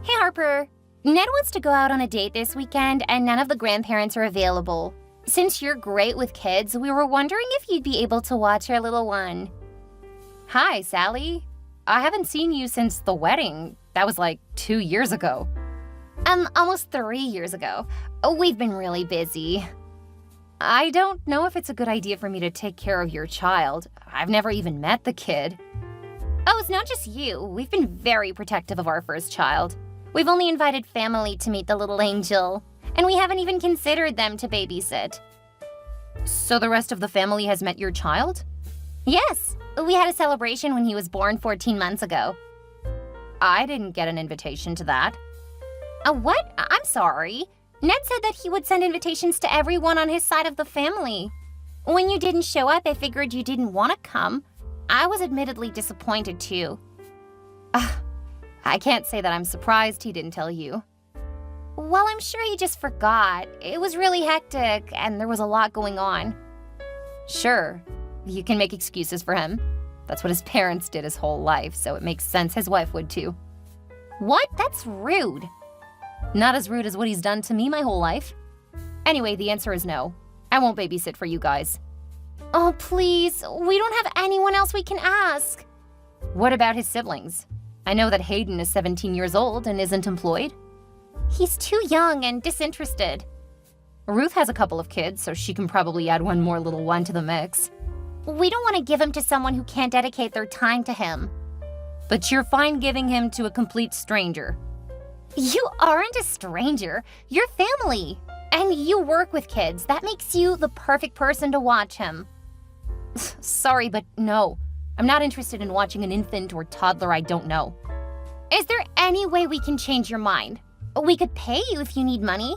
Hey Harper, Ned wants to go out on a date this weekend and none of the grandparents are available. Since you're great with kids, we were wondering if you'd be able to watch our little one. Hi, Sally. I haven't seen you since the wedding. That was like 2 years ago. Almost 3 years ago. We've been really busy. I don't know if it's a good idea for me to take care of your child. I've never even met the kid. Oh, it's not just you. We've been very protective of our first child. We've only invited family to meet the little angel, and we haven't even considered them to babysit. So the rest of the family has met your child? Yes, we had a celebration when he was born 14 months ago. I didn't get an invitation to that. What? I'm sorry. Ned said that he would send invitations to everyone on his side of the family. When you didn't show up, I figured you didn't want to come. I was admittedly disappointed too. I can't say that I'm surprised he didn't tell you. Well, I'm sure he just forgot. It was really hectic and there was a lot going on. Sure, you can make excuses for him. That's what his parents did his whole life, so it makes sense his wife would too. What? That's rude. Not as rude as what he's done to me my whole life. Anyway, the answer is no. I won't babysit for you guys. Oh, please. We don't have anyone else we can ask. What about his siblings? I know that Hayden is 17 years old and isn't employed. He's too young and disinterested. Ruth has a couple of kids, so she can probably add one more little one to the mix. We don't want to give him to someone who can't dedicate their time to him. But you're fine giving him to a complete stranger. You aren't a stranger. You're family. And you work with kids. That makes you the perfect person to watch him. Sorry, but no. I'm not interested in watching an infant or toddler I don't know. Is there any way we can change your mind? We could pay you if you need money.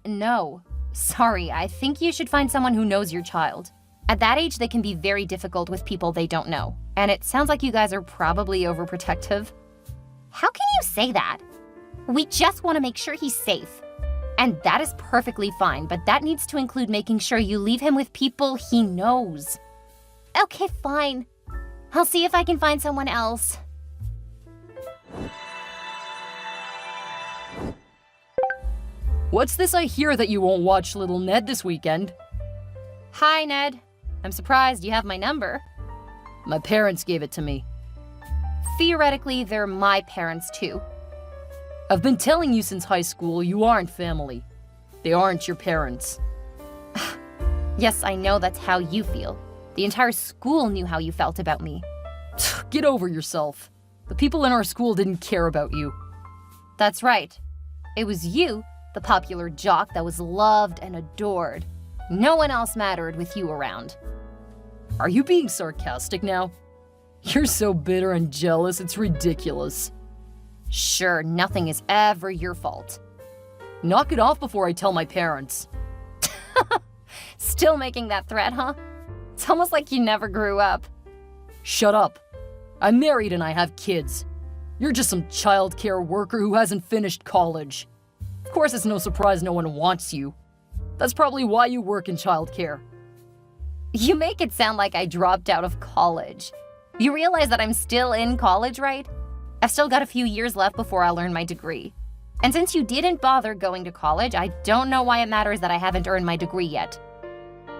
No. Sorry, I think you should find someone who knows your child. At that age, they can be very difficult with people they don't know. And it sounds like you guys are probably overprotective. How can you say that? We just want to make sure he's safe. And that is perfectly fine, but that needs to include making sure you leave him with people he knows. Okay, fine. I'll see if I can find someone else. What's this I hear that you won't watch little Ned this weekend? Hi, Ned. I'm surprised you have my number. My parents gave it to me. Theoretically, they're my parents too. I've been telling you since high school you aren't family. They aren't your parents. Yes, I know that's how you feel. The entire school knew how you felt about me. Get over yourself. The people in our school didn't care about you. That's right. It was you, the popular jock that was loved and adored. No one else mattered with you around. Are you being sarcastic now? You're so bitter and jealous, it's ridiculous. Sure, nothing is ever your fault. Knock it off before I tell my parents. Still making that threat, huh? It's almost like you never grew up. Shut up. I'm married and I have kids. You're just some childcare worker who hasn't finished college. Of course, it's no surprise no one wants you. That's probably why you work in childcare. You make it sound like I dropped out of college. You realize that I'm still in college, right? I've still got a few years left before I'll earn my degree. And since you didn't bother going to college, I don't know why it matters that I haven't earned my degree yet.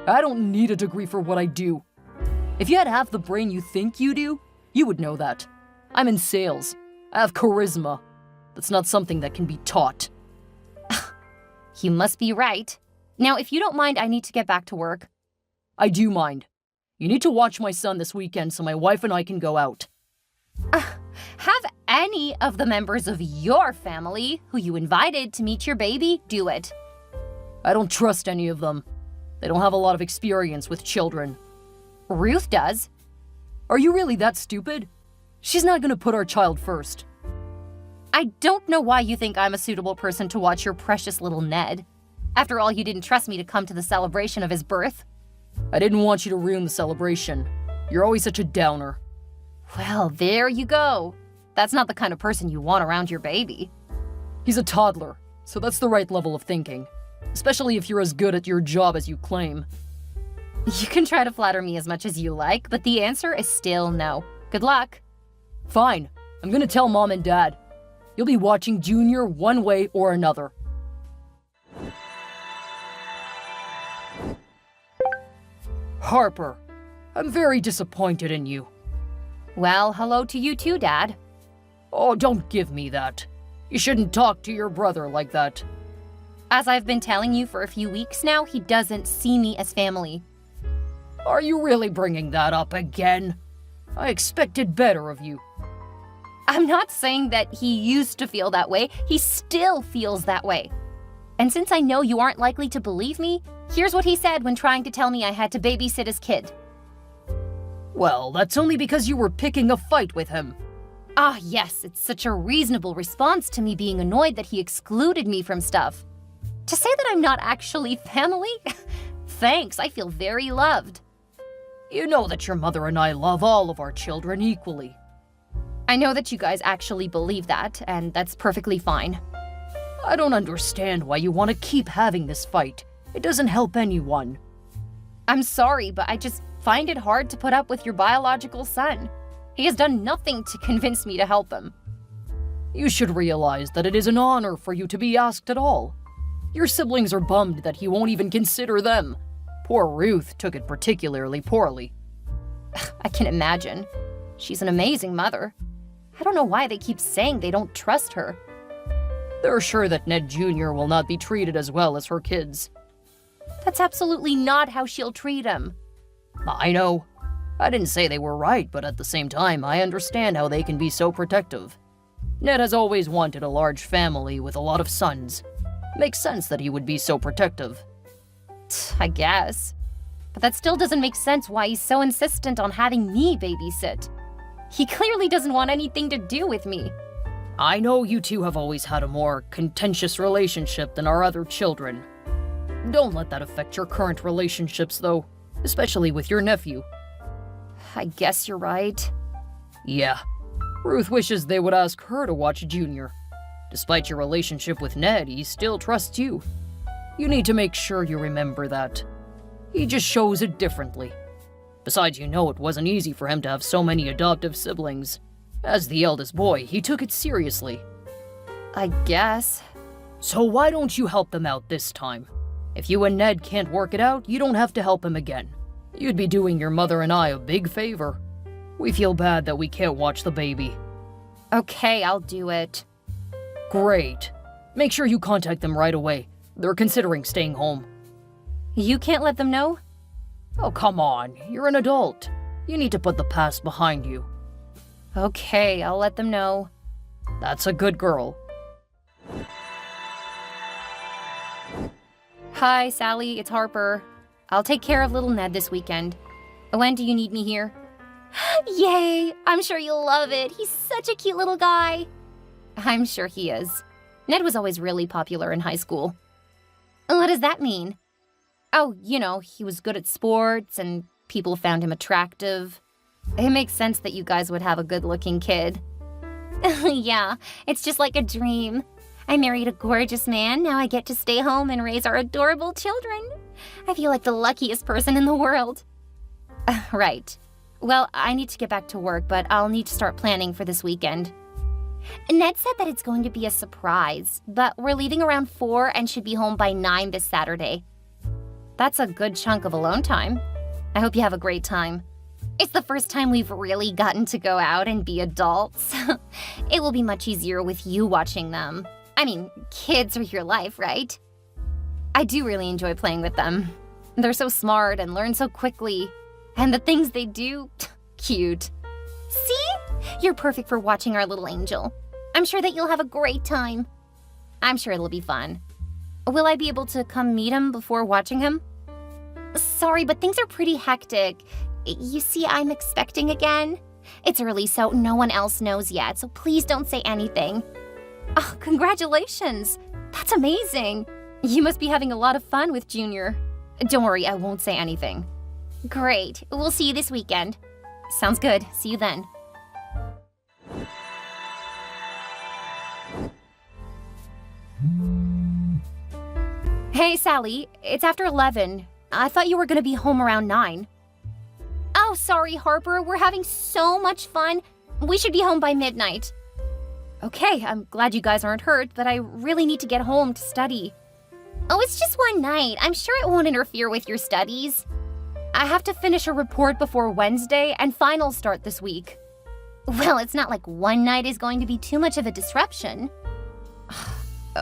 I don't need a degree for what I do. If you had half the brain you think you do, you would know that. I'm in sales. I have charisma. That's not something that can be taught. You must be right. Now, if you don't mind, I need to get back to work. I do mind. You need to watch my son this weekend so my wife and I can go out. Have any of the members of your family who you invited to meet your baby do it. I don't trust any of them. They don't have a lot of experience with children. Ruth does. Are you really that stupid? She's not gonna put our child first. I don't know why you think I'm a suitable person to watch your precious little Ned. After all, you didn't trust me to come to the celebration of his birth. I didn't want you to ruin the celebration. You're always such a downer. Well, there you go. That's not the kind of person you want around your baby. He's a toddler, so that's the right level of thinking. Especially if you're as good at your job as you claim. You can try to flatter me as much as you like, but the answer is still no. Good luck. Fine. I'm gonna tell Mom and Dad. You'll be watching Junior one way or another. Harper, I'm very disappointed in you. Well, hello to you too, Dad. Oh, don't give me that. You shouldn't talk to your brother like that. As I've been telling you for a few weeks now, he doesn't see me as family. Are you really bringing that up again? I expected better of you. I'm not saying that he used to feel that way. He still feels that way. And since I know you aren't likely to believe me, here's what he said when trying to tell me I had to babysit his kid. Well, that's only because you were picking a fight with him. Ah, yes, it's such a reasonable response to me being annoyed that he excluded me from stuff. To say that I'm not actually family? Thanks, I feel very loved. You know that your mother and I love all of our children equally. I know that you guys actually believe that, and that's perfectly fine. I don't understand why you want to keep having this fight. It doesn't help anyone. I'm sorry, but I just find it hard to put up with your biological son. He has done nothing to convince me to help him. You should realize that it is an honor for you to be asked at all. Your siblings are bummed that he won't even consider them. Poor Ruth took it particularly poorly. I can imagine. She's an amazing mother. I don't know why they keep saying they don't trust her. They're sure that Ned Jr. will not be treated as well as her kids. That's absolutely not how she'll treat him. I know. I didn't say they were right, but at the same time, I understand how they can be so protective. Ned has always wanted a large family with a lot of sons. Makes sense that he would be so protective. I guess. But that still doesn't make sense why he's so insistent on having me babysit. He clearly doesn't want anything to do with me. I know you two have always had a more contentious relationship than our other children. Don't let that affect your current relationships, though, especially with your nephew. I guess you're right. Yeah. Ruth wishes they would ask her to watch Junior. Despite your relationship with Ned, he still trusts you. You need to make sure you remember that. He just shows it differently. Besides, you know it wasn't easy for him to have so many adoptive siblings. As the eldest boy, he took it seriously. I guess. So why don't you help them out this time? If you and Ned can't work it out, you don't have to help him again. You'd be doing your mother and I a big favor. We feel bad that we can't watch the baby. Okay, I'll do it. Great. Make sure you contact them right away. They're considering staying home. You can't let them know? Oh, come on. You're an adult. You need to put the past behind you. Okay, I'll let them know. That's a good girl. Hi, Sally, it's Harper. I'll take care of little Ned this weekend. When do you need me here? Yay! I'm sure you'll love it. He's such a cute little guy. I'm sure he is. Ned was always really popular in high school. What does that mean? Oh, you know, he was good at sports and people found him attractive. It makes sense that you guys would have a good-looking kid. Yeah, it's just like a dream. I married a gorgeous man, now I get to stay home and raise our adorable children. I feel like the luckiest person in the world. Right. Well, I need to get back to work, but I'll need to start planning for this weekend. Ned said that it's going to be a surprise, but we're leaving around 4 and should be home by 9 this Saturday. That's a good chunk of alone time. I hope you have a great time. It's the first time we've really gotten to go out and be adults. It will be much easier with you watching them. I mean, kids are your life, right? I do really enjoy playing with them. They're so smart and learn so quickly. And the things they do, cute. See? You're perfect for watching our little angel. I'm sure that you'll have a great time. I'm sure it'll be fun. Will I be able to come meet him before watching him? Sorry, but things are pretty hectic. You see, I'm expecting again. It's early, so no one else knows yet, so please don't say anything. Oh, congratulations! That's amazing! You must be having a lot of fun with Junior. Don't worry, I won't say anything. Great. We'll see you this weekend. Sounds good. See you then. Hey, Sally. It's after 11. I thought you were going to be home around 9. Oh, sorry, Harper. We're having so much fun. We should be home by midnight. Okay, I'm glad you guys aren't hurt, but I really need to get home to study. Oh, it's just one night. I'm sure it won't interfere with your studies. I have to finish a report before Wednesday, and finals start this week. Well, it's not like one night is going to be too much of a disruption.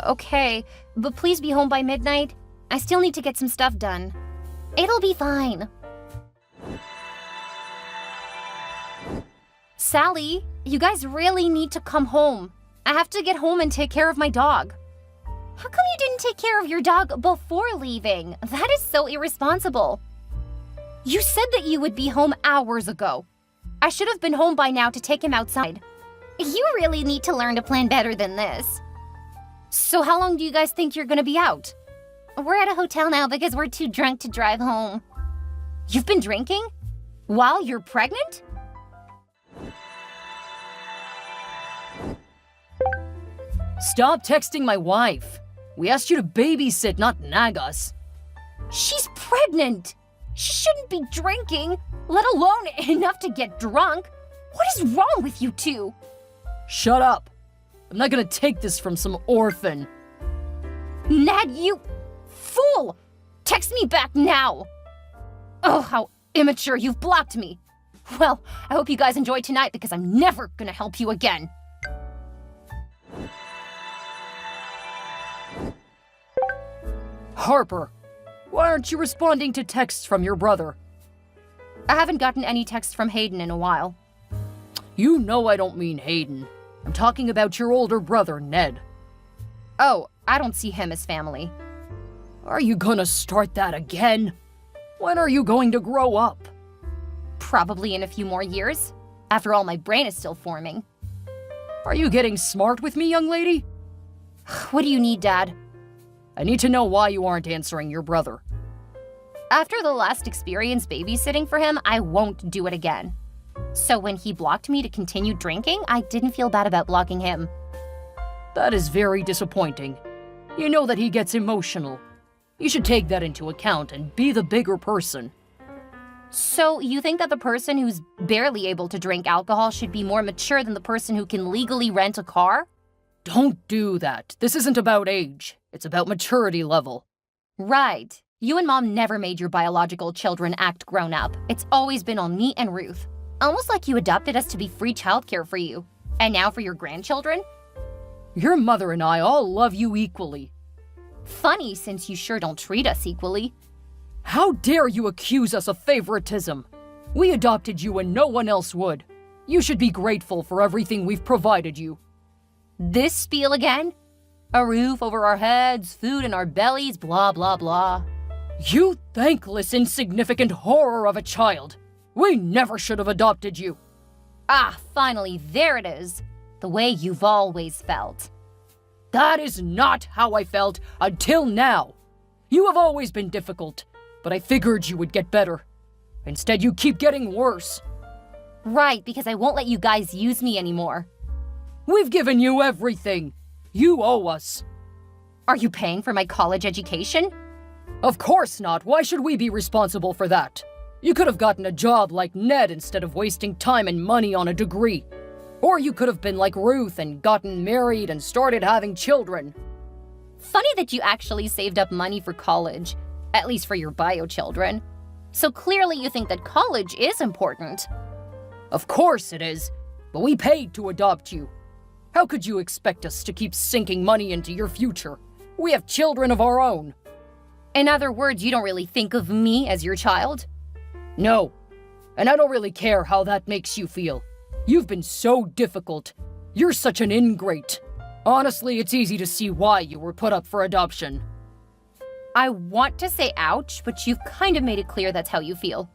Okay, but please be home by midnight. I still need to get some stuff done. It'll be fine. Sally, you guys really need to come home. I have to get home and take care of my dog. How come you didn't take care of your dog before leaving? That is so irresponsible. You said that you would be home hours ago. I should have been home by now to take him outside. You really need to learn to plan better than this. So how long do you guys think you're gonna be out? We're at a hotel now because we're too drunk to drive home. You've been drinking? While you're pregnant? Stop texting my wife. We asked you to babysit, not nag us. She's pregnant. She shouldn't be drinking, let alone enough to get drunk. What is wrong with you two? Shut up. I'm not gonna take this from some orphan. Ned, you fool! Text me back now! Oh, how immature, you've blocked me. Well, I hope you guys enjoy tonight because I'm never gonna help you again. Harper, why aren't you responding to texts from your brother? I haven't gotten any texts from Hayden in a while. You know I don't mean Hayden. I'm talking about your older brother, Ned. Oh, I don't see him as family. Are you gonna start that again? When are you going to grow up? Probably in a few more years. After all, my brain is still forming. Are you getting smart with me, young lady? What do you need, Dad? I need to know why you aren't answering your brother. After the last experience babysitting for him, I won't do it again. So when he blocked me to continue drinking, I didn't feel bad about blocking him. That is very disappointing. You know that he gets emotional. You should take that into account and be the bigger person. So you think that the person who's barely able to drink alcohol should be more mature than the person who can legally rent a car? Don't do that. This isn't about age. It's about maturity level. Right. You and Mom never made your biological children act grown up. It's always been on me and Ruth. Almost like you adopted us to be free childcare for you. And now for your grandchildren? Your mother and I all love you equally. Funny, since you sure don't treat us equally. How dare you accuse us of favoritism? We adopted you and no one else would. You should be grateful for everything we've provided you. This spiel again? A roof over our heads, food in our bellies, blah blah blah. You thankless, insignificant horror of a child! We never should have adopted you! Ah, finally, there it is. The way you've always felt. That is not how I felt until now. You have always been difficult, but I figured you would get better. Instead, you keep getting worse. Right, because I won't let you guys use me anymore. We've given you everything. You owe us. Are you paying for my college education? Of course not. Why should we be responsible for that? You could have gotten a job like Ned instead of wasting time and money on a degree. Or you could have been like Ruth and gotten married and started having children. Funny that you actually saved up money for college, at least for your bio children. So clearly you think that college is important. Of course it is, but we paid to adopt you. How could you expect us to keep sinking money into your future? We have children of our own. In other words, you don't really think of me as your child? No, and I don't really care how that makes you feel. You've been so difficult. You're such an ingrate. Honestly, it's easy to see why you were put up for adoption. I want to say ouch, but you've kind of made it clear that's how you feel.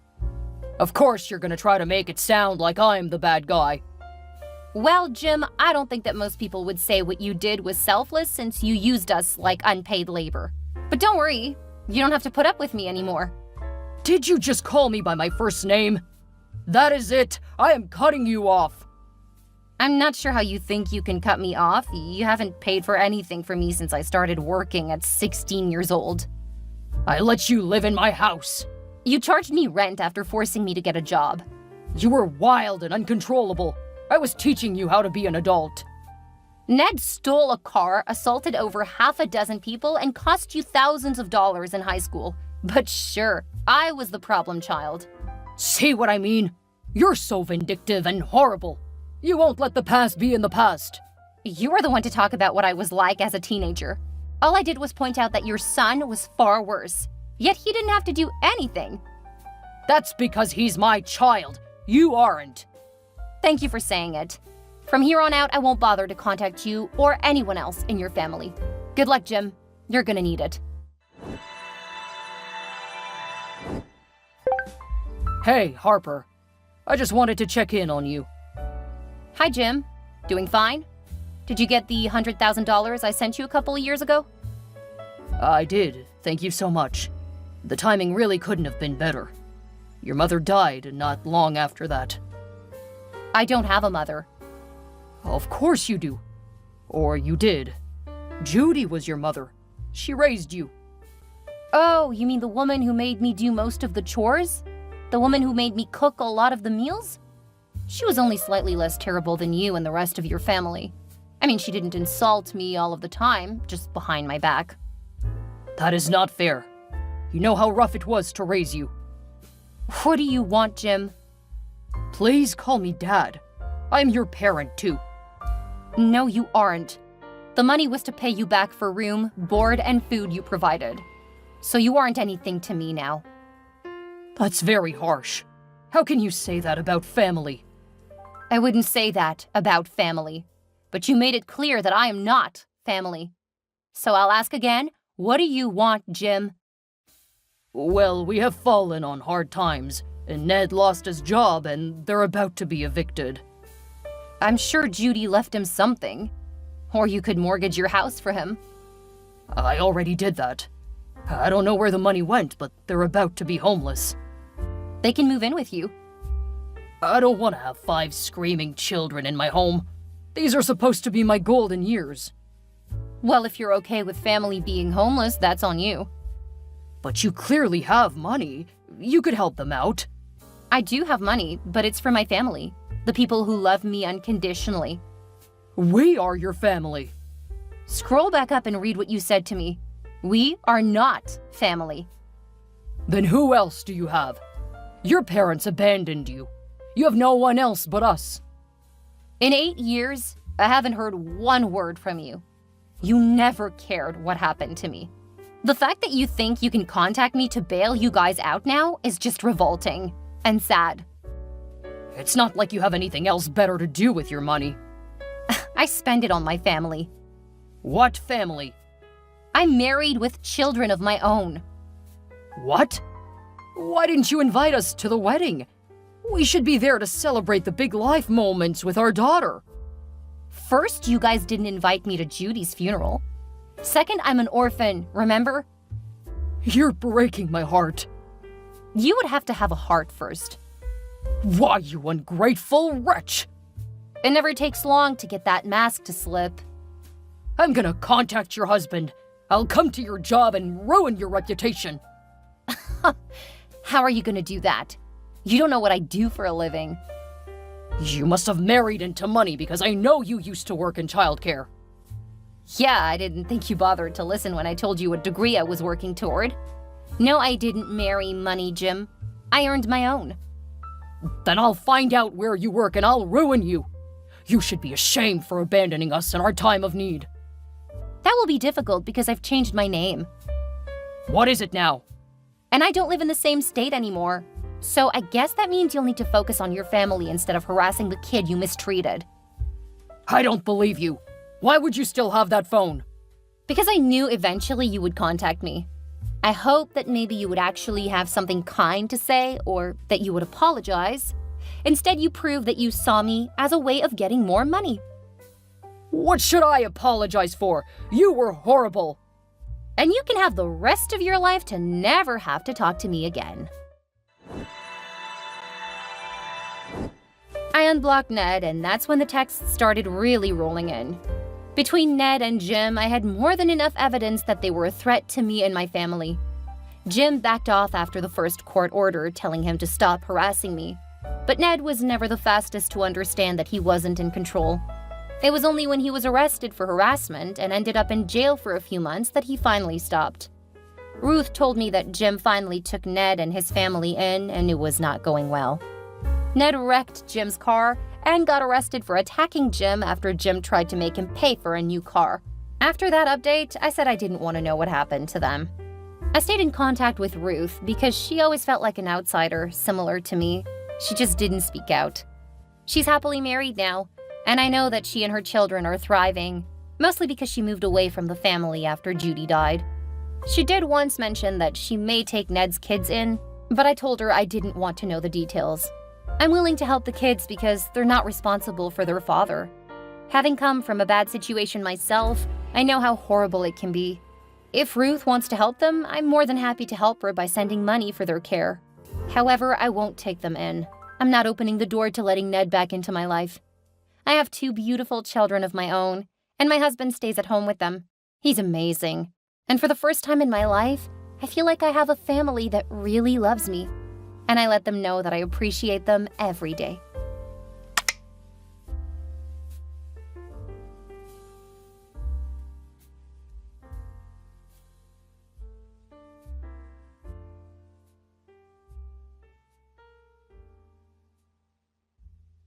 Of course you're gonna try to make it sound like I'm the bad guy. Well, Jim, I don't think that most people would say what you did was selfless since you used us like unpaid labor. But don't worry, you don't have to put up with me anymore. Did you just call me by my first name? That is it. I am cutting you off. I'm not sure how you think you can cut me off. You haven't paid for anything for me since I started working at 16 years old. I let you live in my house. You charged me rent after forcing me to get a job. You were wild and uncontrollable. I was teaching you how to be an adult. Ned stole a car, assaulted over half a dozen people, and cost you thousands of dollars in high school. But sure, I was the problem child. See what I mean? You're so vindictive and horrible. You won't let the past be in the past. You were the one to talk about what I was like as a teenager. All I did was point out that your son was far worse. Yet he didn't have to do anything. That's because he's my child. You aren't. Thank you for saying it. From here on out, I won't bother to contact you or anyone else in your family. Good luck, Jim. You're gonna need it. Hey, Harper. I just wanted to check in on you. Hi, Jim. Doing fine? Did you get the $100,000 I sent you a couple of years ago? I did. Thank you so much. The timing really couldn't have been better. Your mother died not long after that. I don't have a mother. Of course you do. Or you did. Judy was your mother. She raised you. Oh, you mean the woman who made me do most of the chores? The woman who made me cook a lot of the meals? She was only slightly less terrible than you and the rest of your family. I mean, she didn't insult me all of the time, just behind my back. That is not fair. You know how rough it was to raise you. What do you want, Jim? Please call me Dad. I'm your parent, too. No, you aren't. The money was to pay you back for room, board, and food you provided. So you aren't anything to me now. That's very harsh. How can you say that about family? I wouldn't say that about family. But you made it clear that I am not family. So I'll ask again, what do you want, Jim? Well, we have fallen on hard times, and Ned lost his job, and they're about to be evicted. I'm sure Judy left him something. Or you could mortgage your house for him. I already did that. I don't know where the money went, but they're about to be homeless. They can move in with you. I don't want to have 5 screaming children in my home. These are supposed to be my golden years. Well, if you're okay with family being homeless, that's on you. But you clearly have money. You could help them out. I do have money, but it's for my family. The people who love me unconditionally. We are your family. Scroll back up and read what you said to me. We are not family. Then who else do you have? Your parents abandoned you. You have no one else but us. In 8 years, I haven't heard one word from you. You never cared what happened to me. The fact that you think you can contact me to bail you guys out now is just revolting and sad. It's not like you have anything else better to do with your money. I spend it on my family. What family? I'm married with children of my own. What? Why didn't you invite us to the wedding? We should be there to celebrate the big life moments with our daughter. First, you guys didn't invite me to Judy's funeral. Second, I'm an orphan, remember? You're breaking my heart. You would have to have a heart first. Why, you ungrateful wretch! It never takes long to get that mask to slip. I'm gonna contact your husband. I'll come to your job and ruin your reputation. How are you gonna do that? You don't know what I do for a living. You must have married into money because I know you used to work in childcare. Yeah, I didn't think you bothered to listen when I told you what degree I was working toward. No, I didn't marry money, Jim. I earned my own. Then I'll find out where you work and I'll ruin you. You should be ashamed for abandoning us in our time of need. That will be difficult because I've changed my name. What is it now? And I don't live in the same state anymore. So I guess that means you'll need to focus on your family instead of harassing the kid you mistreated. I don't believe you. Why would you still have that phone? Because I knew eventually you would contact me. I hope that maybe you would actually have something kind to say or that you would apologize. Instead, you prove that you saw me as a way of getting more money. What should I apologize for? You were horrible. And you can have the rest of your life to never have to talk to me again. I unblocked Ned, and that's when the texts started really rolling in. Between Ned and Jim, I had more than enough evidence that they were a threat to me and my family. Jim backed off after the first court order, telling him to stop harassing me. But Ned was never the fastest to understand that he wasn't in control. It was only when he was arrested for harassment and ended up in jail for a few months that he finally stopped. Ruth told me that Jim finally took Ned and his family in, and it was not going well. Ned wrecked Jim's car and got arrested for attacking Jim after Jim tried to make him pay for a new car. After that update, I said I didn't want to know what happened to them. I stayed in contact with Ruth because she always felt like an outsider, similar to me. She just didn't speak out. She's happily married now, and I know that she and her children are thriving, mostly because she moved away from the family after Judy died. She did once mention that she may take Ned's kids in, but I told her I didn't want to know the details. I'm willing to help the kids because they're not responsible for their father. Having come from a bad situation myself, I know how horrible it can be. If Ruth wants to help them, I'm more than happy to help her by sending money for their care. However, I won't take them in. I'm not opening the door to letting Ned back into my life. I have 2 beautiful children of my own, and my husband stays at home with them. He's amazing. And for the first time in my life, I feel like I have a family that really loves me. And I let them know that I appreciate them every day.